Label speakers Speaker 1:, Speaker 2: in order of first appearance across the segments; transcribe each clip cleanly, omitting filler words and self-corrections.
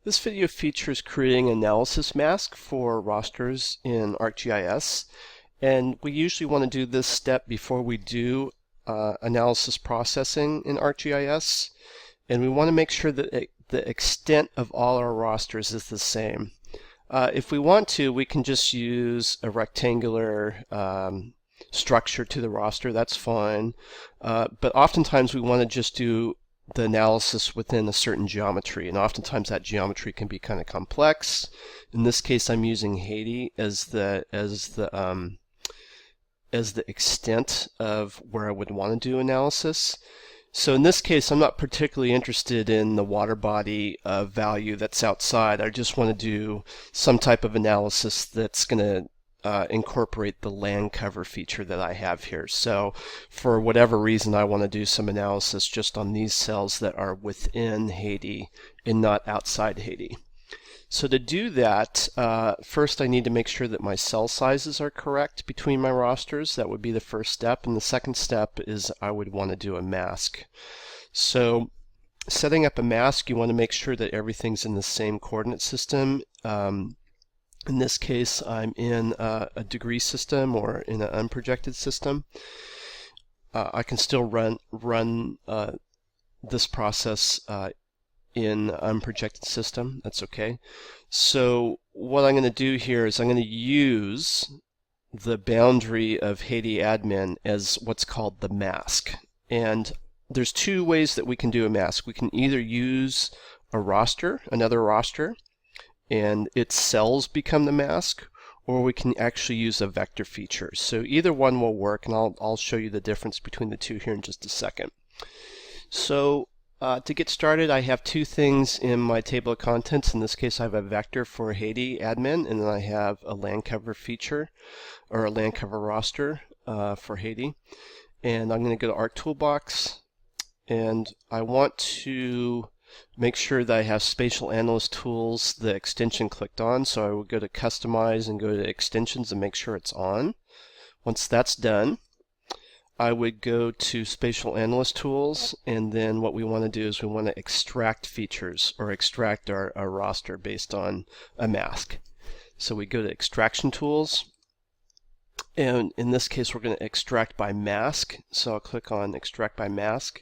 Speaker 1: This video features creating an analysis mask for rosters in ArcGIS, and we usually want to do this step before we do analysis processing in ArcGIS, and we want to make sure that the extent of all our rosters is the same. If we want to, we can just use a rectangular structure to the roster, that's fine, but oftentimes we want to just do the analysis within a certain geometry, and oftentimes that geometry can be kind of complex. In this case, I'm using Haiti as the extent of where I would want to do analysis. So in this case, I'm not particularly interested in the water body value that's outside. I just want to do some type of analysis that's going to incorporate the land cover feature that I have here. So for whatever reason, I want to do some analysis just on these cells that are within Haiti and not outside Haiti. So to do that, first I need to make sure that my cell sizes are correct between my rosters. That would be the first step. And the second step is I would want to do a mask. So setting up a mask, you want to make sure that everything's in the same coordinate system. In this case, I'm in a degree system or in an unprojected system. I can still run this process in unprojected system. That's okay. So what I'm going to do here is I'm going to use the boundary of Haiti admin as what's called the mask. And there's two ways that we can do a mask. We can either use a roster, another roster, and its cells become the mask, or we can actually use a vector feature. So either one will work, and I'll show you the difference between the two here in just a second. So to get started, I have two things in my table of contents. In this case, I have a vector for Haiti admin, and then I have a land cover feature, or a land cover roster for Haiti. And I'm going to go to Arc Toolbox, and I want to make sure that I have Spatial Analyst Tools, the extension clicked on. So I would go to Customize and go to Extensions and make sure it's on. Once that's done, I would go to Spatial Analyst Tools, and then what we want to do is we want to extract features or extract our roster based on a mask. So we go to Extraction Tools, and in this case we're going to extract by mask. So I'll click on Extract by Mask.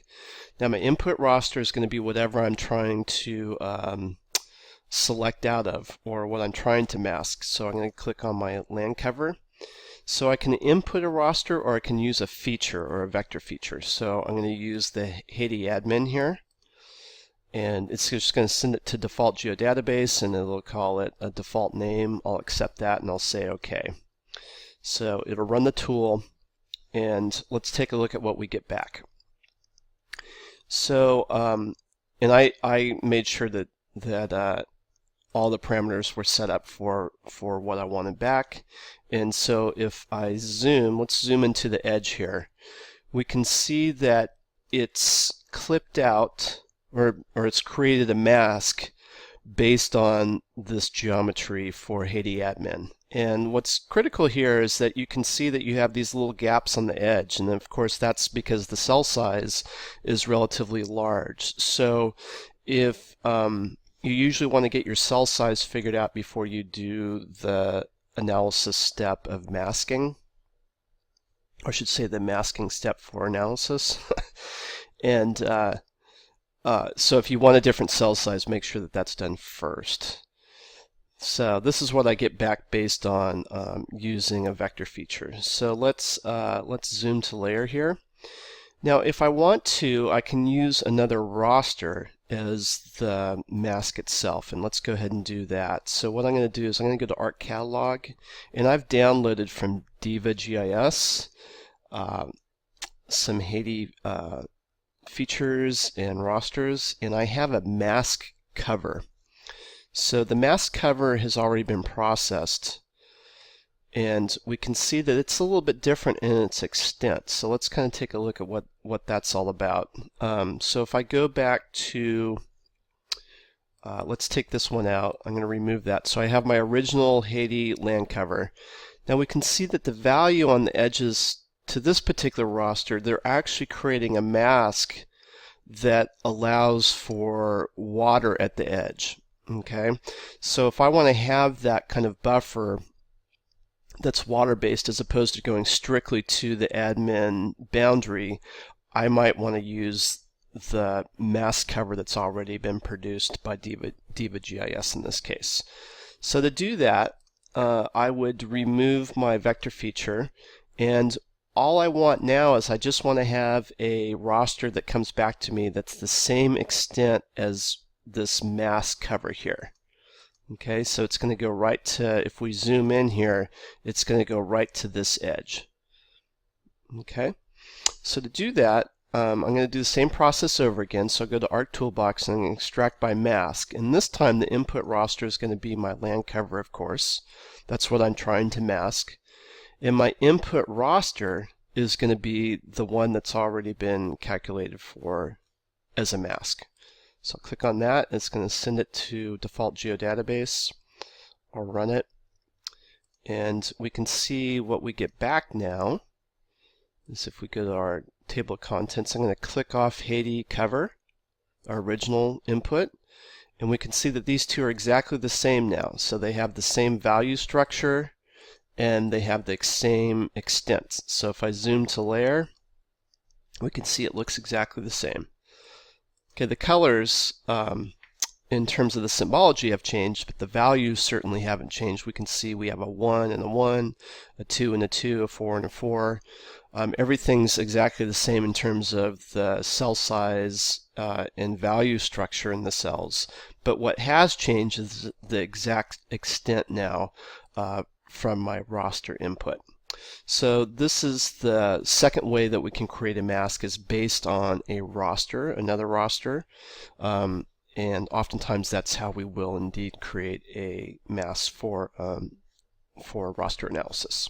Speaker 1: Now my input roster is going to be whatever I'm trying to select out of, or what I'm trying to mask. So I'm going to click on my land cover. So I can input a roster, or I can use a feature or a vector feature. So I'm going to use the Haiti admin here, and it's just going to send it to default geodatabase, and it'll call it a default name. I'll accept that, and I'll say OK. So it'll run the tool, and let's take a look at what we get back. So and I made sure that all the parameters were set up for what I wanted back. And so if I zoom, let's zoom into the edge here, we can see that it's clipped out, or it's created a mask based on this geometry for Haiti admin. And what's critical here is that you can see that you have these little gaps on the edge, and of course that's because the cell size is relatively large. So if you usually want to get your cell size figured out before you do the analysis step of masking, or I should say the masking step for analysis. And so if you want a different cell size, make sure that that's done first. So this is what I get back based on using a vector feature. So let's zoom to layer here. Now if I want to, I can use another roster as the mask itself, and let's go ahead and do that. So what I'm going to do is I'm going to go to Arc Catalog, and I've downloaded from Diva GIS some Haiti features and rosters, and I have a mask cover. So the mask cover has already been processed, and we can see that it's a little bit different in its extent. So let's kind of take a look at what that's all about. So if I go back to, let's take this one out. I'm going to remove that. So I have my original Haiti land cover. Now we can see that the value on the edges to this particular roster, they're actually creating a mask that allows for water at the edge. Okay, so if I want to have that kind of buffer that's water-based as opposed to going strictly to the admin boundary, I might want to use the mask cover that's already been produced by Diva GIS in this case. So to do that, I would remove my vector feature, and all I want now is I just want to have a raster that comes back to me that's the same extent as this mask cover here. Okay, so it's going to go right to, if we zoom in here, it's going to go right to this edge. Okay, so to do that, I'm going to do the same process over again. So I'll go to Arc Toolbox and I'm going to extract by mask. And this time the input raster is going to be my land cover, of course. That's what I'm trying to mask. And my input raster is going to be the one that's already been calculated for as a mask. So I'll click on that. It's going to send it to default geodatabase. I'll run it. And we can see what we get back now is if we go to our table of contents, I'm going to click off Haiti cover, our original input, and we can see that these two are exactly the same now. So they have the same value structure and they have the same extent. So if I zoom to layer, we can see it looks exactly the same. Okay, the colors in terms of the symbology have changed, but the values certainly haven't changed. We can see we have a 1 and a 1, a 2 and a 2, a 4 and a 4. Everything's exactly the same in terms of the cell size and value structure in the cells. But what has changed is the exact extent now from my raster input. So this is the second way that we can create a mask, is based on a raster, another raster. And oftentimes that's how we will indeed create a mask for raster analysis.